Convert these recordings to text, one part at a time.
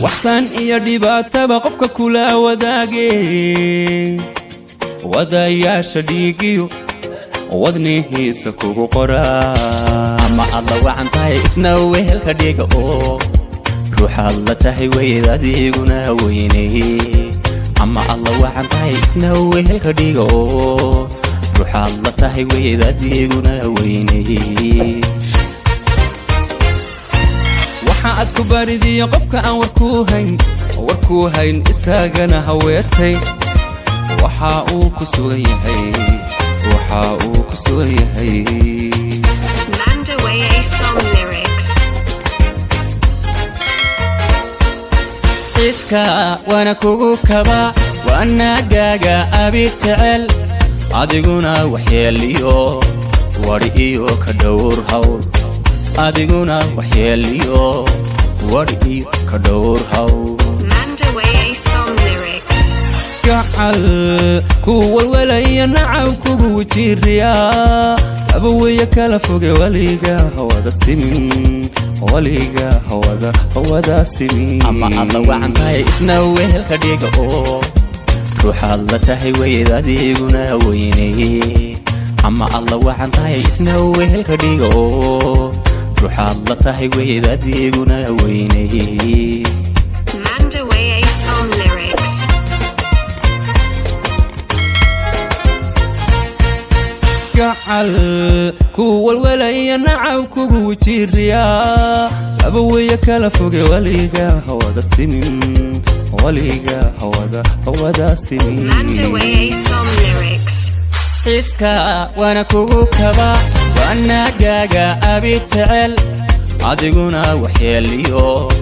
وحسن إيا ديباتا بقفك كلا وداقي ودايا شديقيو ودنيه سكوكو قرا أما الله وعن تاي اسنوه الكديق روح الله تاي ويدا ديقنا ويني أما الله وعن تاي اسنوه الكديق روح الله تاي ويدا ديقنا ويني وحاad ku baridii qofka aan warku hayn isagana haweenay waxa uu ku sugan yahay Mandaway song lyrics iska wana kugu kaba wana gaga abitcel adiguna waxyeeliyo wari iyo ka dhowr hawl adiguna waxyeeliyo wari ka dhowr hawl Mandaway song lyrics gacal ku walwalaya nacab kugu wajiriya abaweya kala foge waliga hawada simin ama alla wacan tahay isna wehelka dhiga ruuxaad la tahay weyda adiguna weynay ama alla wacan tahay isna wehelka dhiga ruuxaad la tahay weyda adiguna weynay Mandaway song lyrics gacal ku walwalaya nacab kugu wajiriya abaweya kala foge waliga hawada simin Mandaway song lyrics iska wana kugu kaba wana gaga abitcel adiguna waxyeeliyo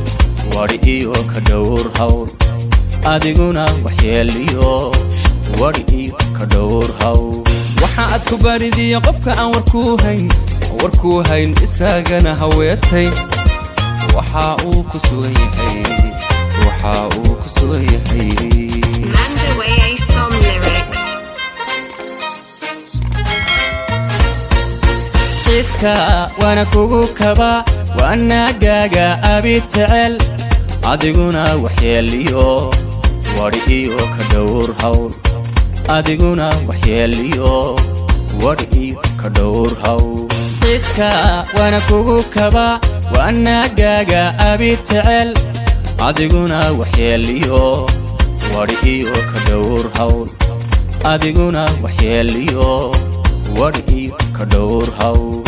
wari iyo ka dhowr hawl adiguna waxyeeliyo wari iyo ka dhowr hawl waxaad ku baridii qofka aan warku hayn isagana haweenay waxa uu ku sugan yahay Mandaway song lyrics iska wana kugu kaba wana gaga abitcel adiguna waxyeeliyo wari iyo ka dhowr hawl adiguna waxyeeliyo wari iyo ka dhowr hawl iska wana kugu kaba wana gaga abitcel adiguna waxyeeliyo wari iyo ka dhowr hawl adiguna waxyeeliyo wari iyo ka dhowr hawl